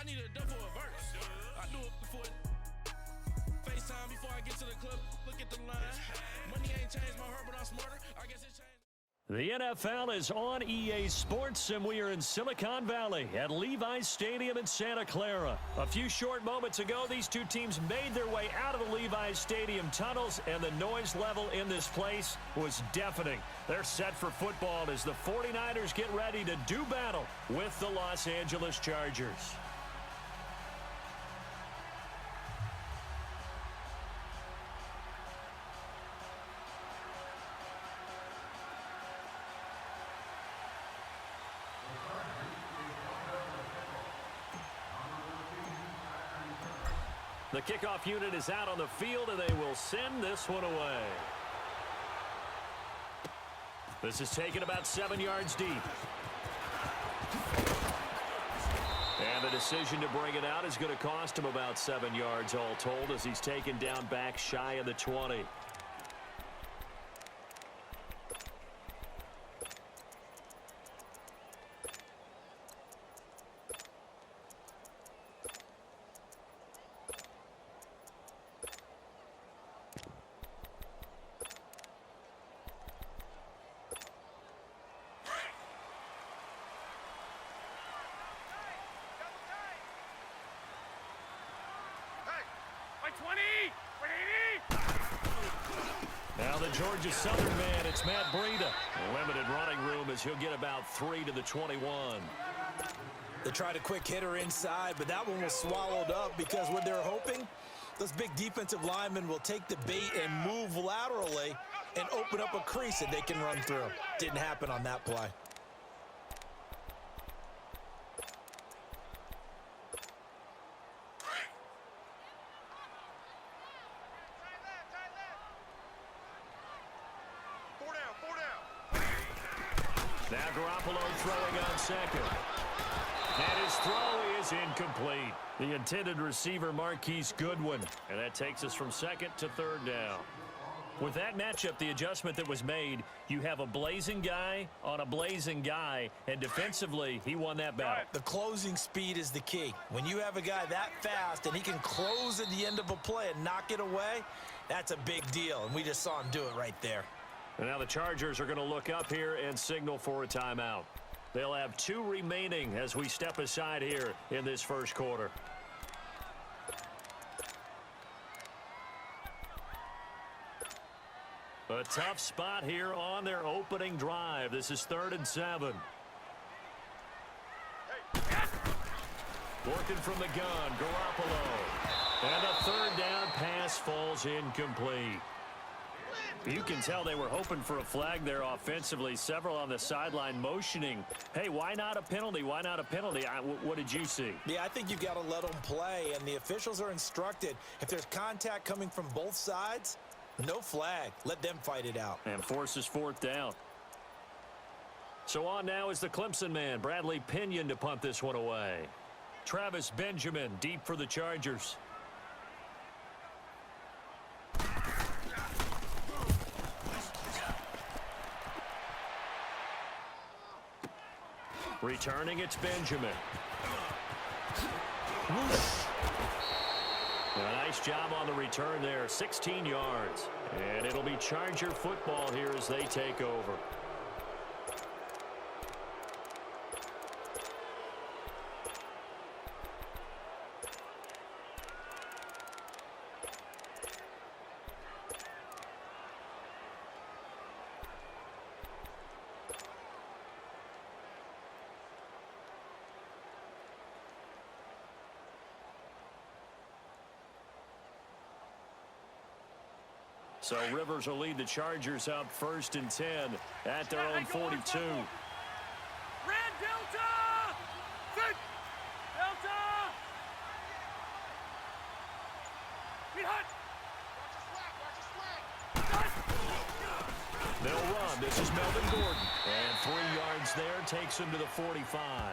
need a double a verse. I do it before FaceTime before I get to the club. Look at the line. Money ain't changed my heart, but I'm smarter. I guess it changed. The NFL is on EA Sports, and we are in Silicon Valley at Levi's Stadium in Santa Clara. A few short moments ago, these two teams made their way out of the Levi's Stadium tunnels, and the noise level in this place was deafening. They're set for football as the 49ers get ready to do battle with the Los Angeles Chargers. The kickoff unit is out on the field, and they will send this one away. This is taken about 7 yards deep. And the decision to bring it out is going to cost him about 7 yards all told as he's taken down back shy of the 20. Now the Georgia Southern man, it's Matt Breida. Limited running room as he'll get about 3 to the 21. They tried a quick hitter inside, but that one was swallowed up because what they're hoping, those big defensive linemen will take the bait and move laterally and open up a crease that they can run through. Didn't happen on that play. Now Garoppolo throwing on second. And his throw is incomplete. The intended receiver, Marquise Goodwin. And that takes us from second to third down. With that matchup, the adjustment that was made, you have a blazing guy on a blazing guy, and defensively, he won that battle. The closing speed is the key. When you have a guy that fast and he can close at the end of a play and knock it away, that's a big deal, and we just saw him do it right there. And now the Chargers are going to look up here and signal for a timeout. They'll have 2 remaining as we step aside here in this first quarter. A tough spot here on their opening drive. This is 3rd and 7. Working from the gun, Garoppolo. And a 3rd down pass falls incomplete. You can tell they were hoping for a flag there offensively. Several on the sideline motioning. Hey, why not a penalty? Why not a penalty? What did you see? Yeah, I think you've got to let them play, and the officials are instructed. If there's contact coming from both sides, no flag. Let them fight it out. And forces 4th down. So on now is the Clemson man, Bradley Pinion, to punt this one away. Travis Benjamin deep for the Chargers. Returning, it's Benjamin. A nice job on the return there, 16 yards. And it'll be Charger football here as they take over. So Rivers will lead the Chargers up 1st and 10 at their own 42. Red Delta! Delta! Get hot! They'll run. This is Melvin Gordon. And 3 yards there takes him to the 45.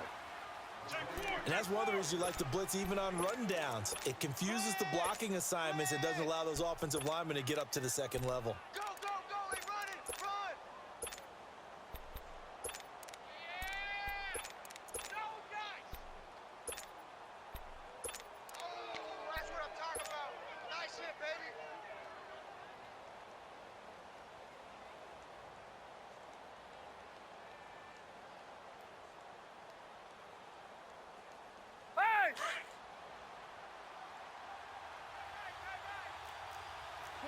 And that's one of the reasons you like to blitz even on rundowns. It confuses the blocking assignments and doesn't allow those offensive linemen to get up to the second level. Go, go, go! Hey, run it! Run! Yeah! Go, guys!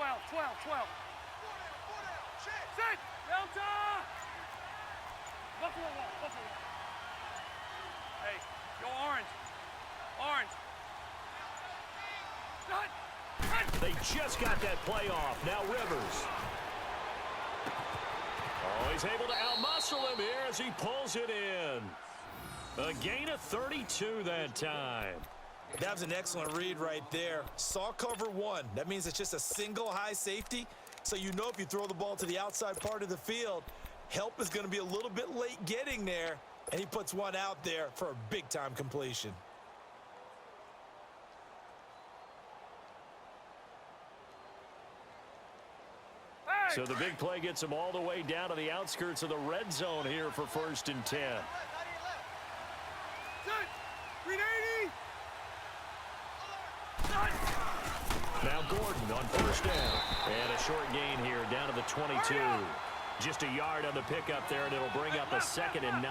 12, 12, 12. Four down, check. Set. Delta. Buffalo wall, Buffalo wall. Hey, go orange. Orange. Done. They just got that play off. Now Rivers. Oh, he's able to outmuscle him here as he pulls it in. A gain of 32 that time. That was an excellent read right there. Saw cover one. That means it's just a single high safety. So you know if you throw the ball to the outside part of the field, help is going to be a little bit late getting there. And he puts one out there for a big-time completion. So the big play gets him all the way down to the outskirts of the red zone here for 1st and 10. Now Gordon on 1st down. And a short gain here down to the 22. Just a yard on the pickup there, and it'll bring up a 2nd and 9.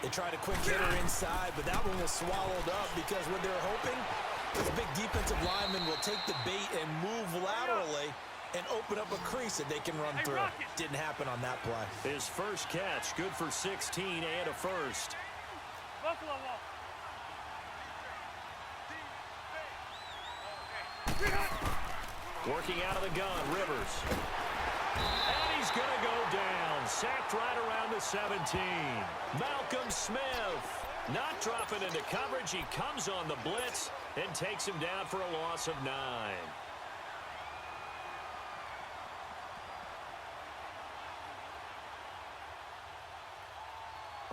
They tried a quick hitter inside, but that one was swallowed up because what they're hoping, this big defensive lineman will take the bait and move laterally and open up a crease that they can run through. Didn't happen on that play. His first catch, good for 16 and a first. Buffalo wall. Working out of the gun, Rivers. And he's going to go down. Sacked right around the 17. Malcolm Smith not dropping into coverage. He comes on the blitz and takes him down for a loss of 9.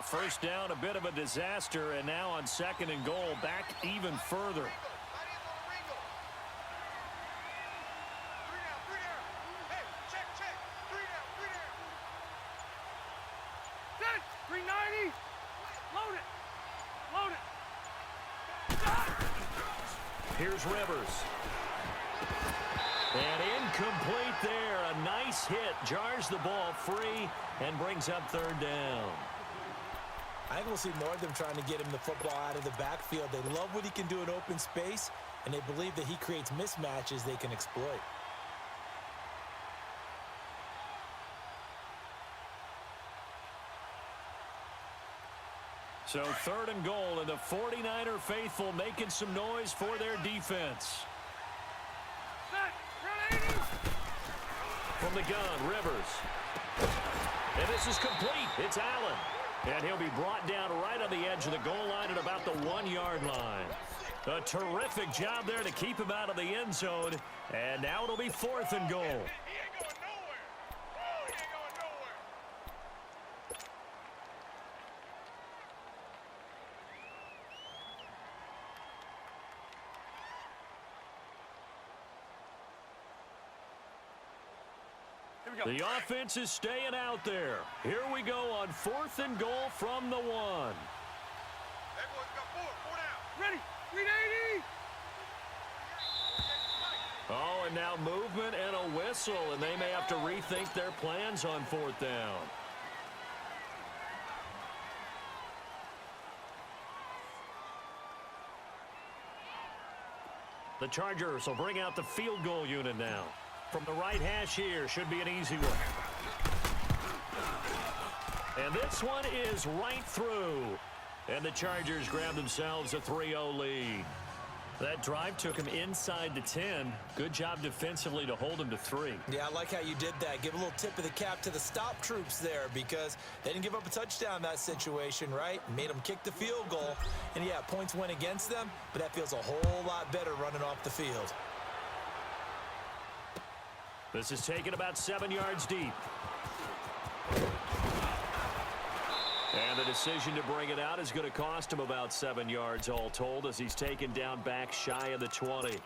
First down, a bit of a disaster, and now on 2nd and goal, back even further. Here's Rivers. And incomplete there. A nice hit. Jars the ball free and brings up 3rd down. I think we'll see more of them trying to get him the football out of the backfield. They love what he can do in open space, and they believe that he creates mismatches they can exploit. So 3rd and goal, and the 49er faithful making some noise for their defense. From the gun, Rivers. And this is complete. It's Allen. And he'll be brought down right on the edge of the goal line at about the 1-yard line. A terrific job there to keep him out of the end zone. And now it'll be 4th and goal. The offense is staying out there. Here we go on 4th and goal from the 1. Everyone's got four down. Ready. 380. Oh, and now movement and a whistle, and they may have to rethink their plans on 4th down. The Chargers will bring out the field goal unit now. From the right hash here, should be an easy one. And this one is right through. And the Chargers grab themselves a 3-0 lead. That drive took him inside the 10. Good job defensively to hold him to 3. Yeah, I like how you did that. Give a little tip of the cap to the stop troops there because they didn't give up a touchdown in that situation, right? Made them kick the field goal. And, yeah, points went against them, but that feels a whole lot better running off the field. This is taken about 7 yards deep. And the decision to bring it out is going to cost him about 7 yards all told as he's taken down back shy of the 20.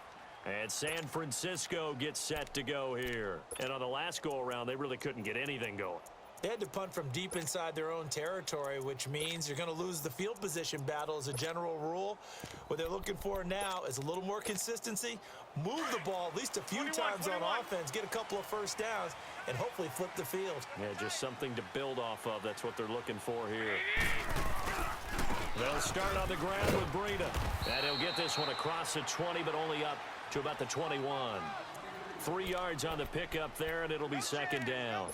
And San Francisco gets set to go here. And on the last go-around, they really couldn't get anything going. They had to punt from deep inside their own territory, which means you're going to lose the field position battle as a general rule. What they're looking for now is a little more consistency, move the ball at least a few times on offense, get a couple of first downs, and hopefully flip the field. Yeah, just something to build off of. That's what they're looking for here. They'll start on the ground with Breida. And he'll get this one across the 20, but only up to about the 21. 3 yards on the pickup there, and it'll be second down.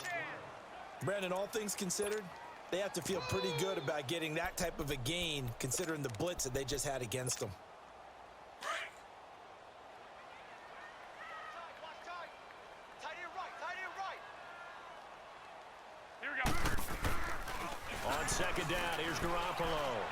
Brandon, all things considered, they have to feel pretty good about getting that type of a gain considering the blitz that they just had against them. Here we go. On second down, here's Garoppolo.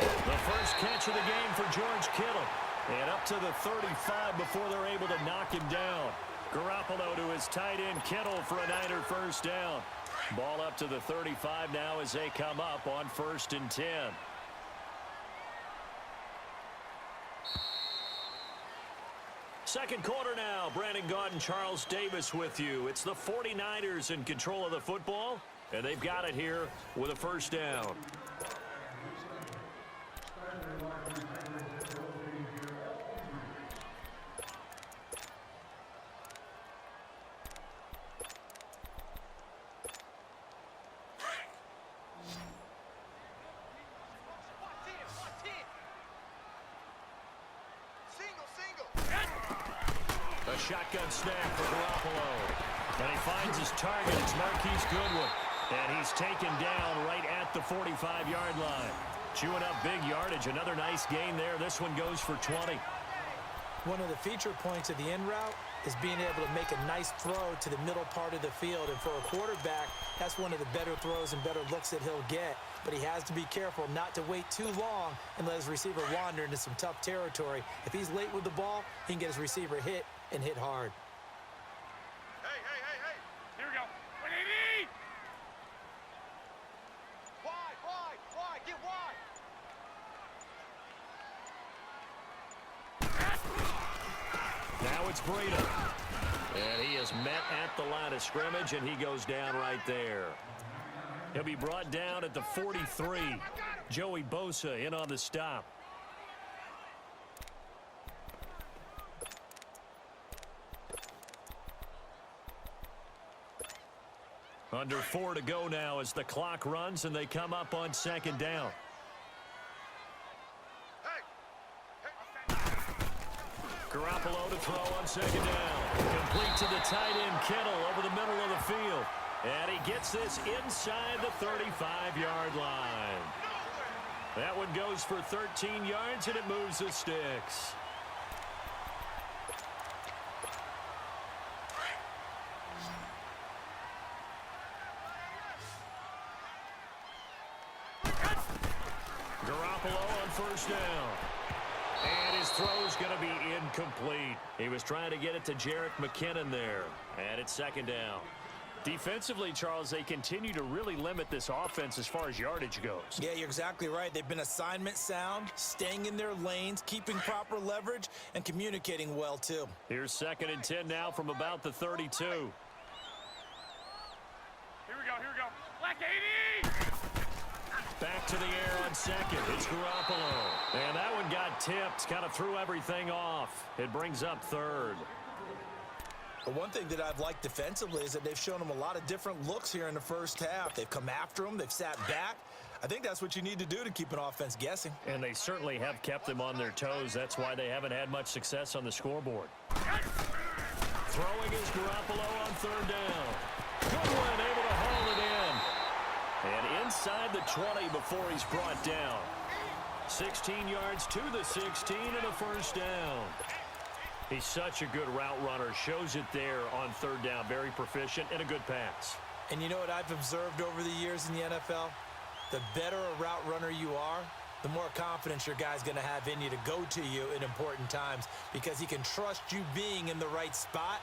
The first catch of the game for George Kittle. And up to the 35 before they're able to knock him down. Garoppolo to his tight end Kittle for a Niner first down. Ball up to the 35 now as they come up on 1st and 10. Second quarter now. Brandon Gaudin, Charles Davis with you. It's the 49ers in control of the football, and they've got it here with a first down. A shotgun snap for Garoppolo. And he finds his target. It's Marquise Goodwin. And he's taken down right at the 45-yard line. Chewing up big yardage. Another nice gain there. This one goes for 20. One of the feature points of the end route is being able to make a nice throw to the middle part of the field. And for a quarterback, that's one of the better throws and better looks that he'll get. But he has to be careful not to wait too long and let his receiver wander into some tough territory. If he's late with the ball, he can get his receiver hit and hit hard. Hey. Here we go. 180. Wide. Get wide. Now it's Breida. And he is met at the line of scrimmage, and he goes down right there. He'll be brought down at the 43. Joey Bosa in on the stop. Under 4 to go now as the clock runs and they come up on second down. Garoppolo to throw on second down. Complete to the tight end Kittle over the middle of the field. And he gets this inside the 35-yard line. That one goes for 13 yards, and it moves the sticks. Garoppolo on first down. And his throw's going to be incomplete. He was trying to get it to Jerick McKinnon there. And it's second down. Defensively, Charles, they continue to really limit this offense as far as yardage goes. Yeah, you're exactly right. They've been assignment sound, staying in their lanes, keeping proper leverage, and communicating well, too. Here's 2nd and 10 now from about the 32. Here we go. Black 80. Back to the air on second. It's Garoppolo. And that one got tipped, kind of threw everything off. It brings up third. But one thing that I've liked defensively is that they've shown them a lot of different looks here in the first half. They've come after them. They've sat back. I think that's what you need to do to keep an offense guessing. And they certainly have kept them on their toes. That's why they haven't had much success on the scoreboard. Throwing is Garoppolo on third down. Goodwin able to haul it in. And inside the 20 before he's brought down. 16 yards to the 16 and a first down. He's such a good route runner. Shows it there on third down. Very proficient and a good pass. And you know what I've observed over the years in the NFL? The better a route runner you are, the more confidence your guy's going to have in you to go to you in important times because he can trust you being in the right spot,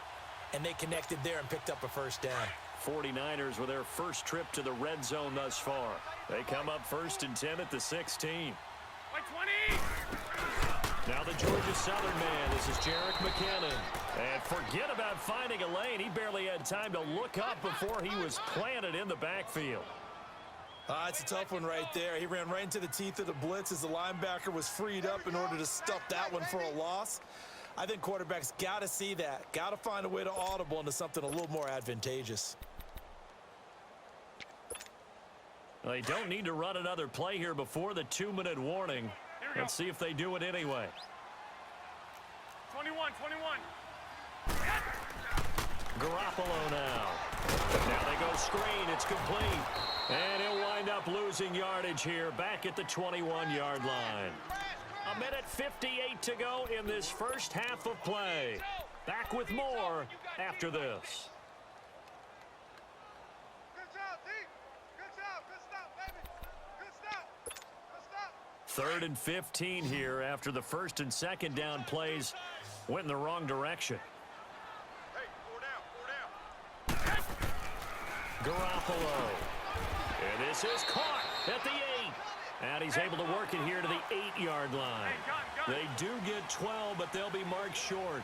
and they connected there and picked up a first down. 49ers with their first trip to the red zone thus far. They come up 1st and 10 at the 16. Like 20. Now the Georgia Southern man. This is Jerick McKinnon. And forget about finding a lane. He barely had time to look up before he was planted in the backfield. It's a tough one right there. He ran right into the teeth of the blitz as the linebacker was freed up in order to stuff that one for a loss. I think quarterbacks got to see that. Got to find a way to audible into something a little more advantageous. They don't need to run another play here before the 2-minute warning. Let's see if they do it anyway. 21. Garoppolo now. Now they go screen. It's complete. And he'll wind up losing yardage here back at the 21-yard line. 1:58 to go in this first half of play. Back with more after this. Good job, D. Good job. Good stop, baby. Good stop. Good stop. 3rd and 15 here after the first and second down plays went in the wrong direction. Hey, 4 down. 4 down. Garoppolo. And this is caught at the 8. And he's able to work it here to the 8-yard line. They do get 12, but they'll be marked short.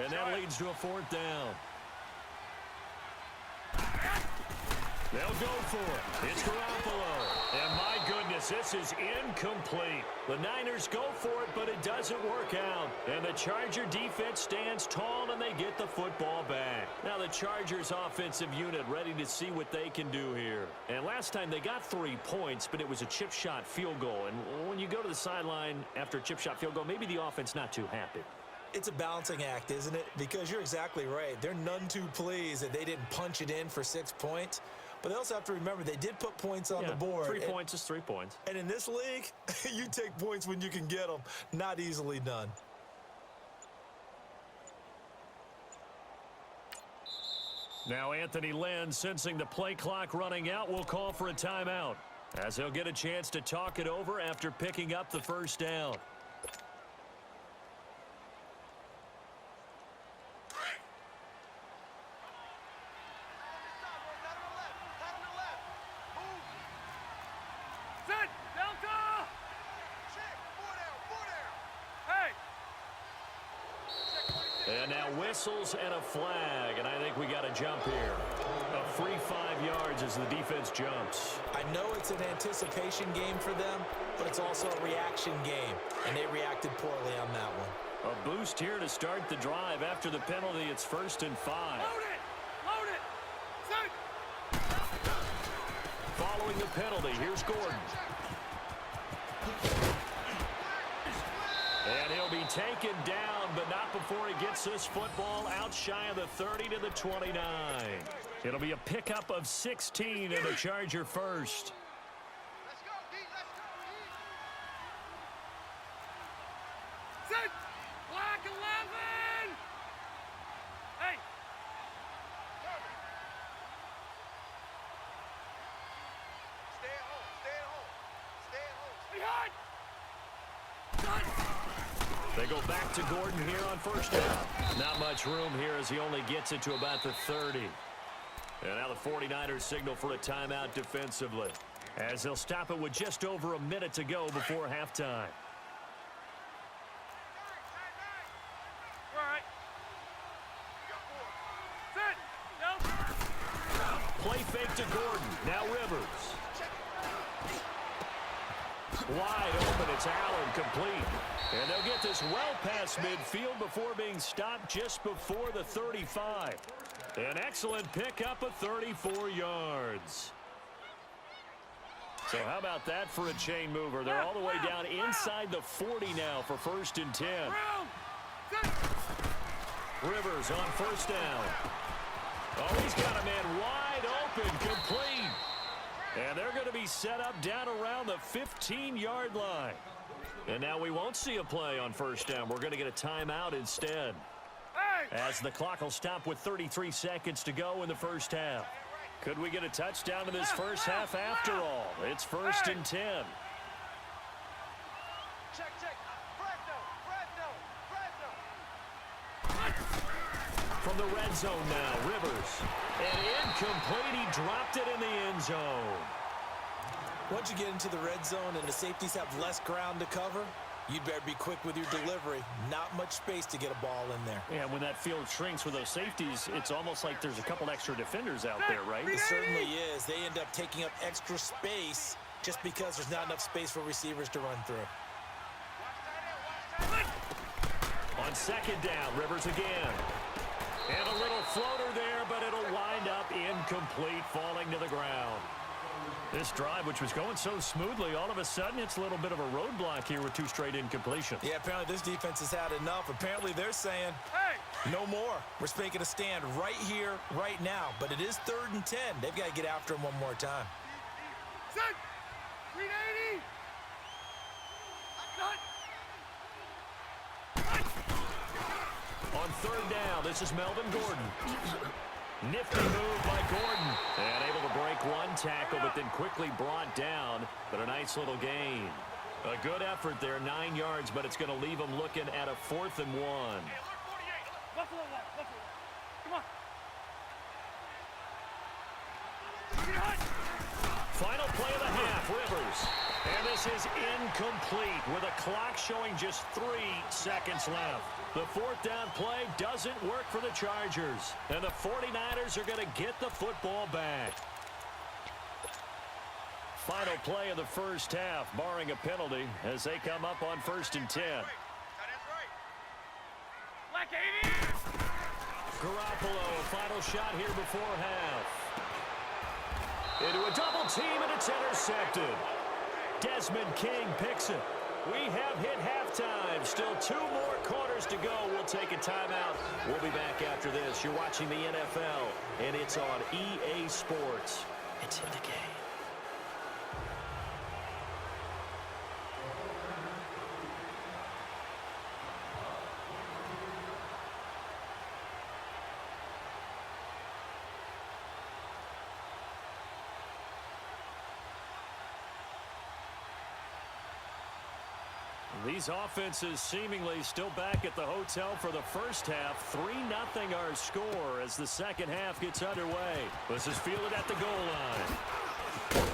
And that leads to a 4th down. They'll go for it. It's Garoppolo. And my goodness, this is incomplete. The Niners go for it, but it doesn't work out. And the Charger defense stands tall, and they get the football back. Now the Chargers offensive unit ready to see what they can do here. And last time they got 3 points, but it was a chip shot field goal. And when you go to the sideline after a chip shot field goal, maybe the offense not too happy. It's a balancing act, isn't it? Because you're exactly right. They're none too pleased that they didn't punch it in for 6 points. But they also have to remember they did put points on the board. 3 points is 3 points. And in this league, you take points when you can get them. Not easily done. Now Anthony Lynn, sensing the play clock running out, will call for a timeout, as he'll get a chance to talk it over after picking up the first down. Set. Delta. Check. 4 down. 4 down. Hey. And now whistles and a flag, and I think we got a jump here. A free 5 yards as the defense jumps. I know it's an anticipation game for them, but it's also a reaction game, and they reacted poorly on that one. A boost here to start the drive. After the penalty, it's 1st and 5. Load it. Load it. Set. Following the penalty, here's Gordon. And he'll be taken down, but not before he gets this football out shy of the 30 to the 29. It'll be a pickup of 16 and a Charger first. Let's go, D. Let's go, D. Set. Black 11. Hey. Stay at home. Stay at home. Stay at home. Behind. Set. They go back to Gordon here on first down. Not much room here as he only gets it to about the 30. And now the 49ers signal for a timeout defensively, as they'll stop it with just over a minute to go before halftime. All right. Set. Delta. Play fake to Gordon. Now Rivers. Wide open. It's Allen, complete. And they'll get this well past midfield before being stopped just before the 35. An excellent pickup of 34 yards. So how about that for a chain mover? They're all the way down inside the 40 now for 1st and 10. Round. Set. Rivers on first down. Oh, he's got a man wide open, complete. And they're going to be set up down around the 15-yard line. And now we won't see a play on first down. We're going to get a timeout instead, Hey. as the clock will stop with 33 seconds to go in the first half. Could we get a touchdown in this first half after all? It's 1st and 10. Check, check. Fresno. From the red zone now, Rivers. And incomplete. He dropped it in the end zone. Once you get into the red zone and the safeties have less ground to cover, you better be quick with your delivery. Not much space to get a ball in there. Yeah, when that field shrinks with those safeties, it's almost like there's a couple extra defenders out there, right? It certainly is. They end up taking up extra space just because there's not enough space for receivers to run through. On second down, Rivers again. And a little floater there, but it'll wind up incomplete, falling to the ground. This drive, which was going so smoothly, all of a sudden it's a little bit of a roadblock here with 2 straight incompletions. Yeah, apparently this defense has had enough. Apparently they're saying, Hey. No more. We're making a stand right here, right now. But it is 3rd and 10. They've got to get after him one more time. Set. 380. On 3rd down, this is Melvin Gordon. Nifty move by Gordon. And able to break one tackle, but then quickly brought down. But a nice little gain. A good effort there, 9 yards, but it's going to leave them looking at a 4th and 1. Buffalo one. Come on. Final play of the half, Rivers. And this is incomplete with a clock showing just 3 seconds left. The 4th down play doesn't work for the Chargers. And the 49ers are going to get the football back. Final play of the first half, barring a penalty, as they come up on 1st and 10. Black 80. Garoppolo, a final shot here before half. Into a double team, and it's intercepted. Desmond King picks it. We have hit halftime. Still 2 more quarters to go. We'll take a timeout. We'll be back after this. You're watching the NFL, and it's on EA Sports. It's in the game. These offenses seemingly still back at the hotel for the first half. 3-0 our score as the second half gets underway. This is fielded at the goal line.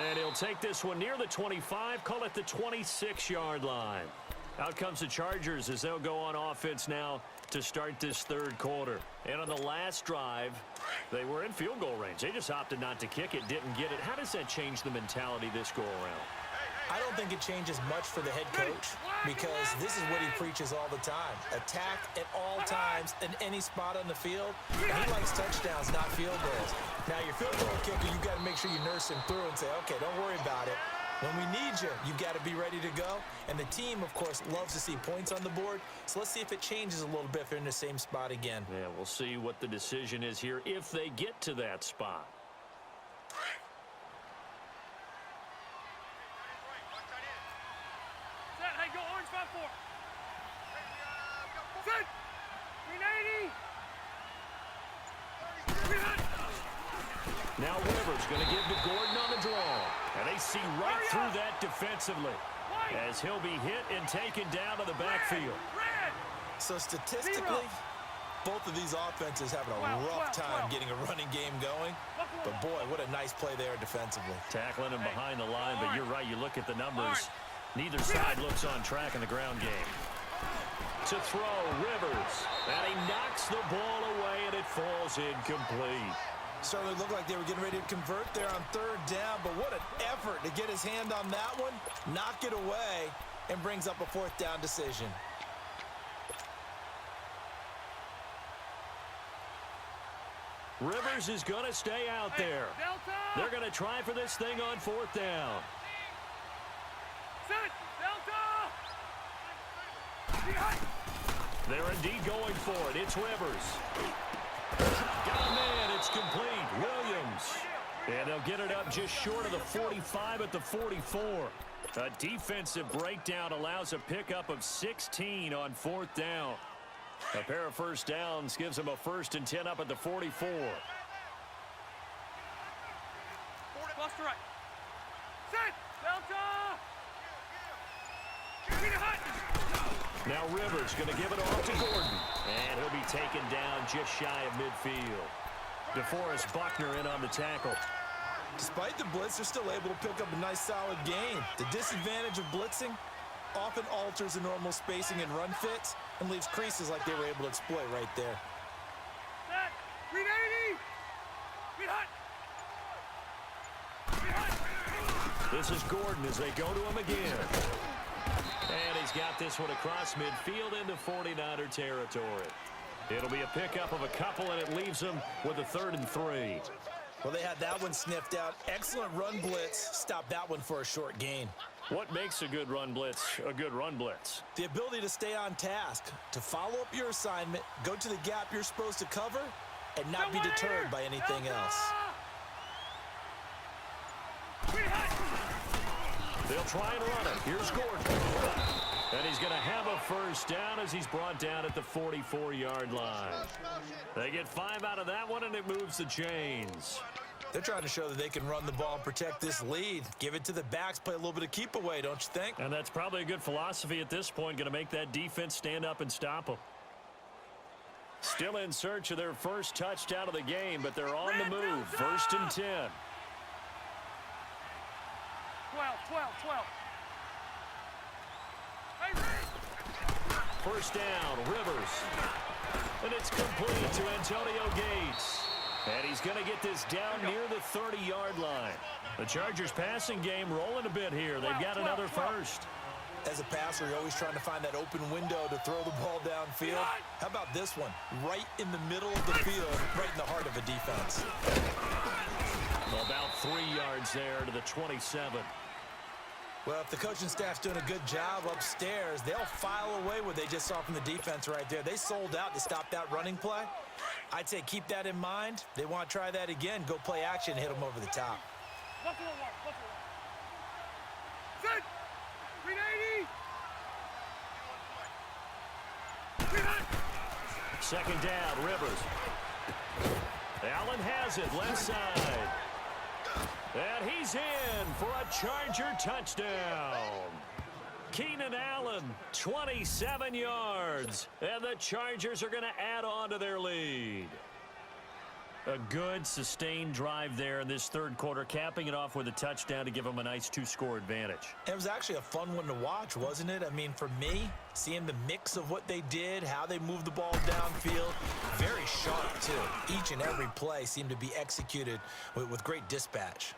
And he'll take this one near the 25, call it the 26-yard line. Out comes the Chargers as they'll go on offense now to start this 3rd quarter. And on the last drive, they were in field goal range. They just opted not to kick it, didn't get it. How does that change the mentality this go-around? I don't think it changes much for the head coach because this is what he preaches all the time. Attack at all times in any spot on the field. And he likes touchdowns, not field goals. Now, your field goal kicker, you've got to make sure you nurse him through and say, okay, don't worry about it. When we need you, you've got to be ready to go. And the team, of course, loves to see points on the board. So let's see if it changes a little bit if they're in the same spot again. Yeah, we'll see what the decision is here if they get to that spot. Hey, go orange 5-4. Set. 380. Now Rivers going to give to Gordon on the draw. And they see right through that defensively as he'll be hit and taken down to the backfield. So statistically, both of these offenses having a rough time getting a running game going. But boy, what a nice play there defensively. Tackling him behind the line, but you're right, you look at the numbers. Neither side looks on track in the ground game. To throw, Rivers. And he knocks the ball away, and it falls incomplete. Certainly looked like they were getting ready to convert there on 3rd down, but what an effort to get his hand on that one, knock it away, and brings up a 4th down decision. Rivers is going to stay out there. They're going to try for this thing on 4th down. Set. Delta. They're indeed going for it. It's Rivers. Got a man. It's complete. Williams. And they'll get it up just short of the 45 at the 44. A defensive breakdown allows a pickup of 16 on 4th down. A pair of first downs gives them a 1st and 10 up at the 44. Cluster right. Set. Delta. Now Rivers going to give it off to Gordon. And he'll be taken down just shy of midfield. DeForest Buckner in on the tackle. Despite the blitz, they're still able to pick up a nice solid gain. The disadvantage of blitzing often alters the normal spacing and run fits and leaves creases like they were able to exploit right there. Set. 380. This is Gordon as they go to him again. And he's got this one across midfield into 49er territory. It'll be a pickup of a couple, and it leaves them with a 3rd and 3. Well, they had that one sniffed out. Excellent run blitz. Stopped that one for a short gain. What makes a good run blitz a good run blitz? The ability to stay on task, to follow up your assignment, go to the gap you're supposed to cover, and not be deterred by anything else. They'll try and run it. Here's Gordon. And he's going to have a first down as he's brought down at the 44-yard line. They get 5 out of that one, and it moves the chains. They're trying to show that they can run the ball and protect this lead. Give it to the backs, play a little bit of keep away, don't you think? And that's probably a good philosophy at this point, going to make that defense stand up and stop them. Still in search of their first touchdown of the game, but they're on the move. 1st and 10. 12. First down, Rivers. And it's complete to Antonio Gates. And he's going to get this down near the 30-yard line. The Chargers passing game rolling a bit here. They've got another first. As a passer, you're always trying to find that open window to throw the ball downfield. How about this one? Right in the middle of the field, right in the heart of a defense. About 3 yards there to the 27. Well, if the coaching staff's doing a good job upstairs, they'll file away what they just saw from the defense right there. They sold out to stop that running play. I'd say keep that in mind. They want to try that again. Go play action, hit them over the top. Buffalo one. Set. 380. Second down, Rivers. Allen has it, left side. And he's in for a Charger touchdown. Keenan Allen, 27 yards. And the Chargers are going to add on to their lead. A good, sustained drive there in this third quarter, capping it off with a touchdown to give them a nice 2-score advantage. It was actually a fun one to watch, wasn't it? I mean, for me, seeing the mix of what they did, how they moved the ball downfield, very sharp, too. Each and every play seemed to be executed with great dispatch.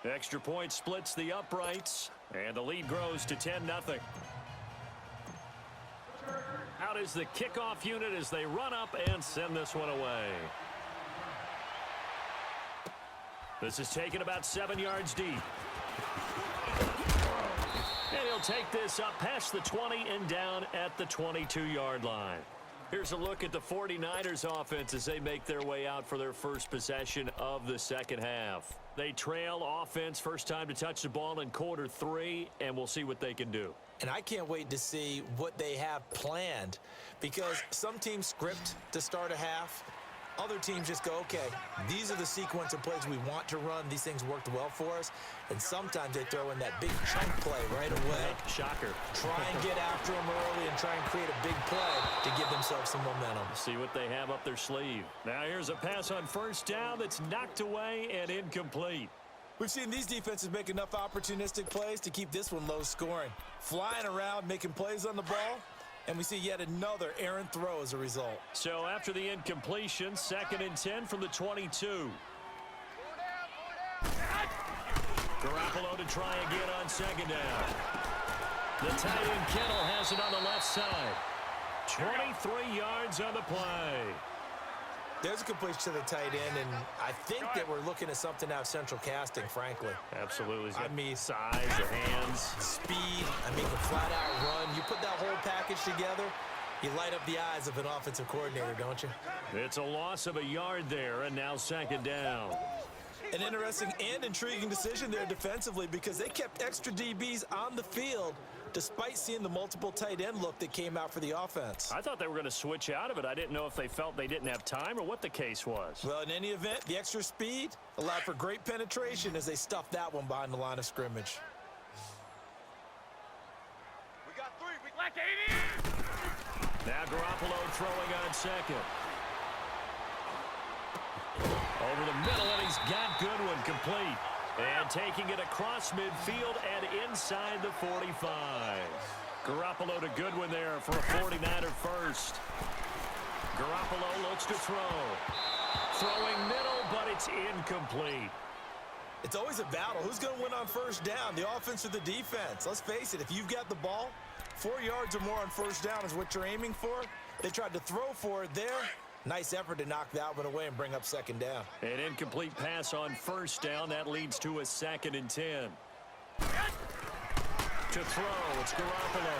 Extra point splits the uprights, and the lead grows to 10-0. Out is the kickoff unit as they run up and send this one away. This is taken about 7 yards deep. And he'll take this up past the 20 and down at the 22-yard line. Here's a look at the 49ers offense as they make their way out for their first possession of the second half. They trail offense first time to touch the ball in quarter 3, and we'll see what they can do. And I can't wait to see what they have planned, because some teams script to start a half. Other teams just go, okay, these are the sequence of plays we want to run. These things worked well for us. And sometimes they throw in that big chunk play right away. Shocker. Try and get after them early and try and create a big play to give themselves some momentum. See what they have up their sleeve. Now here's a pass on first down that's knocked away and incomplete. We've seen these defenses make enough opportunistic plays to keep this one low scoring. Flying around, making plays on the ball. And we see yet another errant throw as a result. So after the incompletion, 2nd and 10 from the 22. Garoppolo to try again on second down. The tight end Kittle has it on the left side. 23 yards on the play. There's a completion to the tight end, and I think that we're looking at something out of central casting, frankly. Absolutely. I mean, size, the hands. Speed, I mean, the flat-out run. You put that whole package together, you light up the eyes of an offensive coordinator, don't you? It's a loss of a yard there, and now second down. An interesting and intriguing decision there defensively, because they kept extra DBs on the field despite seeing the multiple tight end look that came out for the offense. I thought they were going to switch out of it. I didn't know if they felt they didn't have time or what the case was. Well, in any event, the extra speed allowed for great penetration as they stuffed that one behind the line of scrimmage. We got 3. We Black 80. Now Garoppolo throwing on second. Over the middle, and he's got Goodwin complete. And taking it across midfield and inside the 45. Garoppolo to Goodwin there for a 49er first. Garoppolo looks to throw. Throwing middle, but it's incomplete. It's always a battle. Who's going to win on first down, the offense or the defense? Let's face it, if you've got the ball, 4 yards or more on first down is what you're aiming for. They tried to throw for it there. Nice effort to knock that one away and bring up second down. An incomplete pass on first down. That leads to a 2nd and 10. To throw, it's Garoppolo.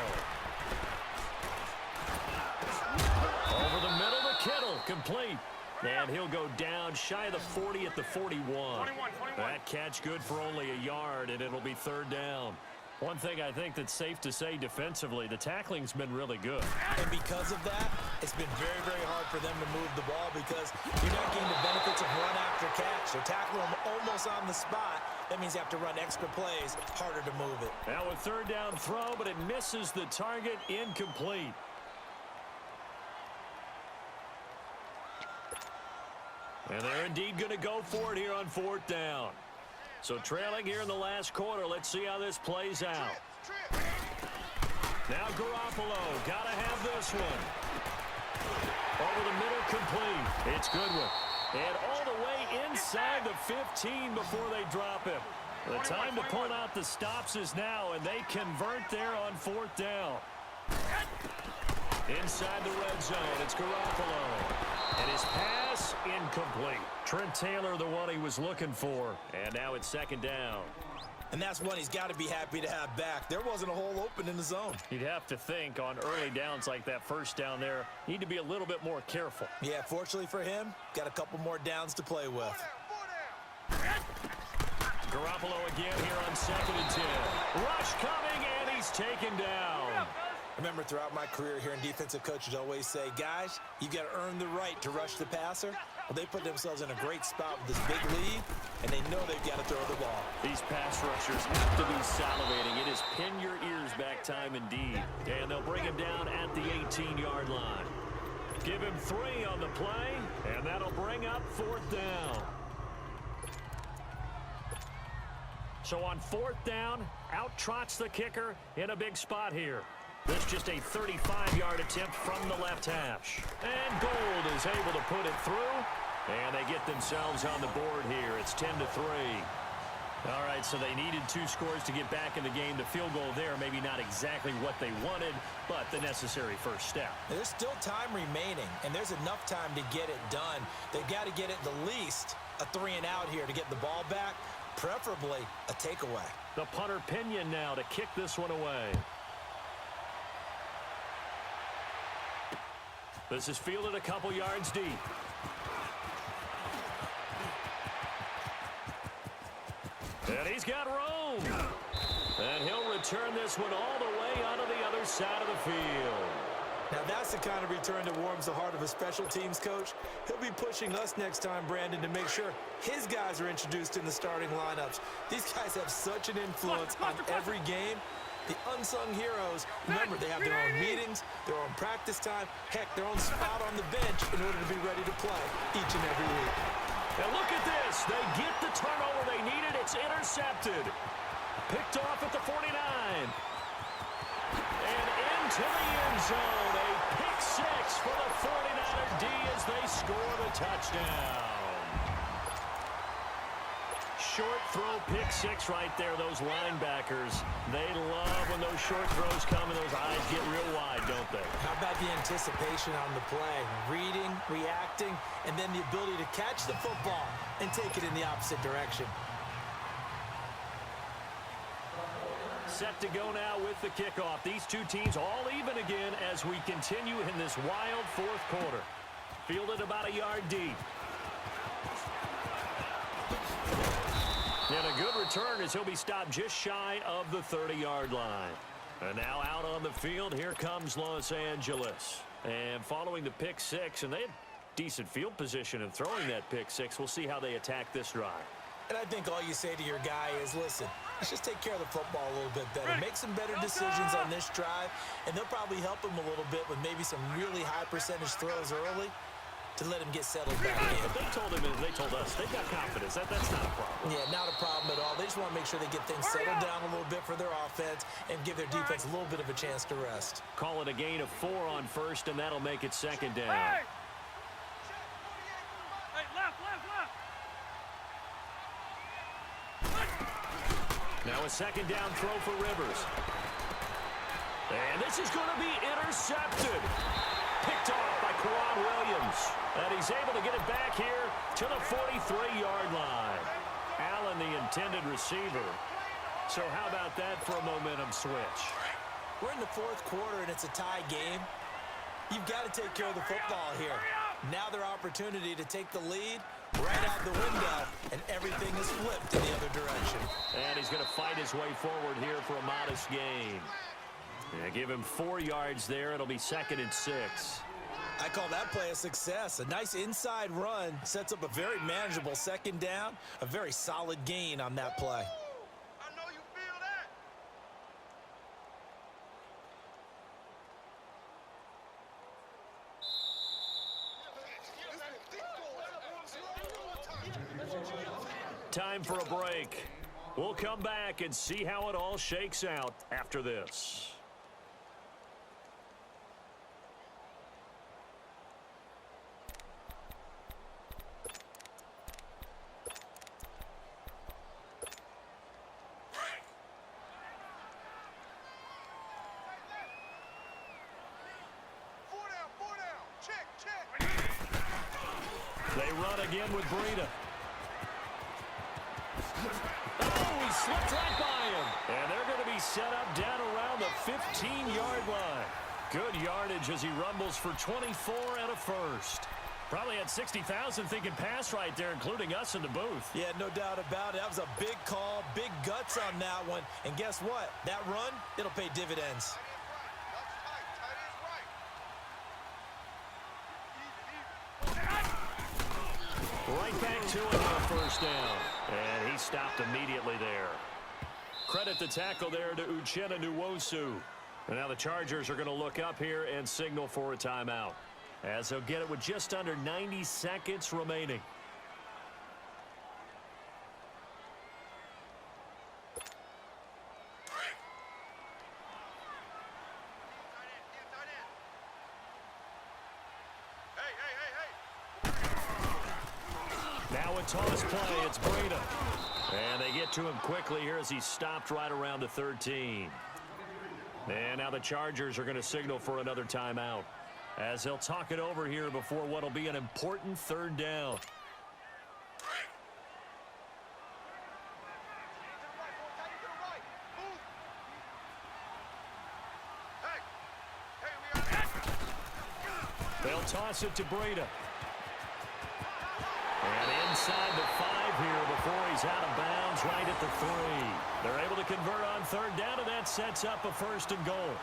Over the middle to Kittle, complete. And he'll go down shy of the 40 at the 41. 21. That catch good for only a yard, and it'll be third down. One thing I think that's safe to say defensively, the tackling's been really good. And because of that, it's been very, very hard for them to move the ball because you're not getting the benefits of run after catch. They're tackling them almost on the spot. That means you have to run extra plays, harder to move it. Now a third down throw, but it misses the target, incomplete. And they're indeed going to go for it here on fourth down. So trailing here in the last quarter, let's see how this plays out. Now Garoppolo, got to have this one. Over the middle, complete. It's Goodwin. And all the way inside the 15 before they drop him. The time to pull out the stops is now, and they convert there on fourth down. Inside the red zone, it's Garoppolo. And his pass, incomplete. Trent Taylor, the one he was looking for. And now it's second down. And that's one he's got to be happy to have back. There wasn't a hole open in the zone. You'd have to think on early downs like that first down there, need to be a little bit more careful. Yeah, fortunately for him, got a couple more downs to play with. Garoppolo again here on 2nd and 10. Rush coming, and he's taken down. Remember, throughout my career here in defensive coaches always say, guys, you got to earn the right to rush the passer. Well, they put themselves in a great spot with this big lead, and they know they've got to throw the ball. These pass rushers have to be salivating. It is pin your ears back time indeed. And they'll bring him down at the 18-yard line. Give him 3 on the play, and that'll bring up fourth down. So on fourth down, out trots the kicker in a big spot here. This just a 35-yard attempt from the left hash. And Gold is able to put it through. And they get themselves on the board here. It's 10-3. All right, so they needed 2 scores to get back in the game. The field goal there, maybe not exactly what they wanted, but the necessary first step. There's still time remaining, and there's enough time to get it done. They've got to get at the least a 3-and-out here to get the ball back, preferably a takeaway. The punter Pinion now to kick this one away. This is fielded a couple yards deep. And he's got room. And he'll return this one all the way onto the other side of the field. Now that's the kind of return that warms the heart of a special teams coach. He'll be pushing us next time, Brandon, to make sure his guys are introduced in the starting lineups. These guys have such an influence on every game. The unsung heroes, remember, they have their own meetings, their own practice time, heck, their own spot on the bench in order to be ready to play each and every week. And look at this. They get the turnover they needed. It's intercepted. Picked off at the 49. And into the end zone. A pick 6 for the 49er D as they score the touchdown. Short throw, pick 6 right there. Those linebackers, they love when those short throws come and those eyes get real wide, don't they? How about the anticipation on the play? Reading, reacting, and then the ability to catch the football and take it in the opposite direction. Set to go now with the kickoff. These two teams all even again as we continue in this wild fourth quarter. Fielded about a yard deep. And a good return as he'll be stopped just shy of the 30-yard line. And now out on the field, here comes Los Angeles. And following the pick 6, and they had decent field position in throwing that pick 6. We'll see how they attack this drive. And I think all you say to your guy is, listen, let's just take care of the football a little bit better. Make some better decisions on this drive, and they'll probably help him a little bit with maybe some really high percentage throws early to let him get settled back in. But they told us, they've got confidence. That's not a problem. Yeah, not a problem at all. They just want to make sure they get things settled down a little bit for their offense and give their defense a little bit of a chance to rest. Call it a gain of 4 on first, and that'll make it second down. Hey! Hey, left. Now a second down throw for Rivers. And this is going to be intercepted. Picked off by Quad Williams. And he's able to get it back here to the 43-yard line. Allen, the intended receiver, So how about that for a momentum switch? We're in the fourth quarter, and it's a tie game. You've got to take care of the football here. Now their opportunity to take the lead right out the window, and everything is flipped in the other direction. And he's going to fight his way forward here for a modest gain. Yeah, give him 4 yards there. It'll be 2nd and 6. I call that play a success. A nice inside run sets up a very manageable 2nd down, a very solid gain on that play. I know you feel that. Time for a break. We'll come back and see how it all shakes out after this. Four down. Check. They run again with Breida. Oh, he slipped right by him. And they're going to be set up down around the 15-yard line. Good yardage as he rumbles for 24 and a first. Probably had 60,000 thinking pass right there, including us in the booth. Yeah, no doubt about it. That was a big call, big guts on that one. And guess what? That run, it'll pay dividends. Right back to it on first down. And he stopped immediately there. Credit the tackle there to Uchenna Nwosu. And now the Chargers are going to look up here and signal for a timeout, as they'll get it with just under 90 seconds remaining. Now a toss play, it's Breida. And they get to him quickly here as he stopped right around the 13. And now the Chargers are going to signal for another timeout, as they'll talk it over here before what will be an important 3rd down. They'll toss it to Breida. And inside the 5 here before he's out of bounds right at the 3. They're able to convert on 3rd down, and that sets up a 1st and goal.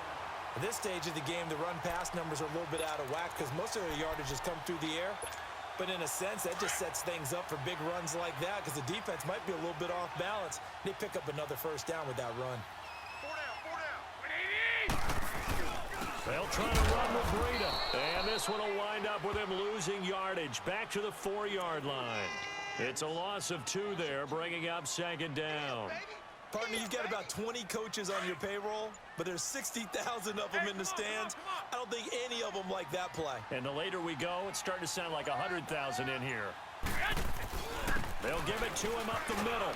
At this stage of the game, the run-pass numbers are a little bit out of whack because most of their yardage has come through the air. But in a sense, that just sets things up for big runs like that because the defense might be a little bit off balance. They pick up another 1st down with that run. They'll try to run with Breida. And this one will wind up with him losing yardage back to the 4-yard line. It's a loss of 2 there, bringing up 2nd down. Partner, you've got about 20 coaches on your payroll, but there's 60,000 of them in the stands. I don't think any of them like that play. And the later we go, it's starting to sound like 100,000 in here. They'll give it to him up the middle.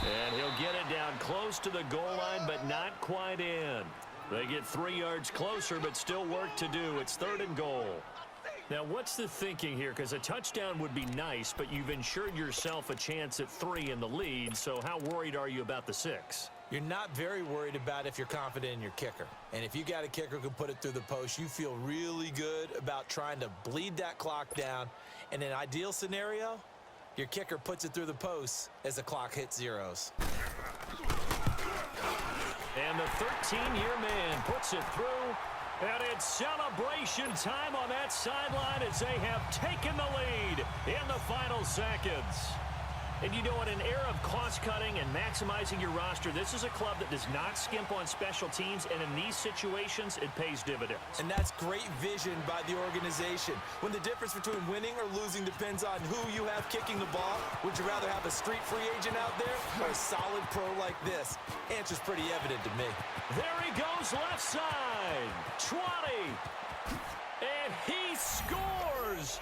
And he'll get it down close to the goal line, but not quite in. They get 3 yards closer, but still work to do. It's 3rd and goal. Now, what's the thinking here? Because a touchdown would be nice, but you've ensured yourself a chance at 3 in the lead, so how worried are you about the 6? You're not very worried about if you're confident in your kicker. And if you got a kicker who can put it through the post, you feel really good about trying to bleed that clock down. In an ideal scenario, your kicker puts it through the post as the clock hits zeros. And the 13-year man puts it through. And it's celebration time on that sideline as they have taken the lead in the final seconds. And you know, in an era of cost-cutting and maximizing your roster, this is a club that does not skimp on special teams, and in these situations, it pays dividends. And that's great vision by the organization. When the difference between winning or losing depends on who you have kicking the ball, would you rather have a street free agent out there or a solid pro like this? Answer's pretty evident to me. There he goes left side. 20. And he scores.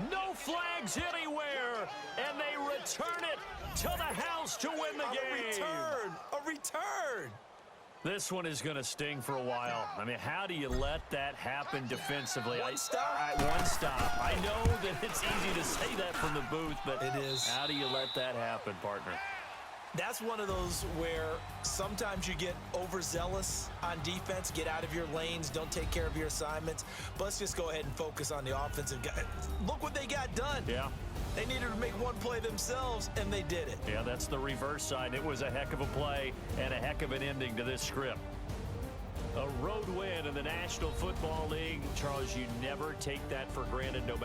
No flags anywhere, and they return it to the house to win the game. A return. This one is going to sting for a while. I mean, how do you let that happen defensively? One stop. One stop. I know that it's easy to say that from the booth, but it is. How do you let that happen, partner? That's one of those where sometimes you get overzealous on defense, get out of your lanes, don't take care of your assignments. But let's just go ahead and focus on the offensive guy. Look what they got done. Yeah. They needed to make one play themselves, and they did it. Yeah, that's the reverse side. It was a heck of a play and a heck of an ending to this script. A road win in the National Football League. Charles, you never take that for granted, no matter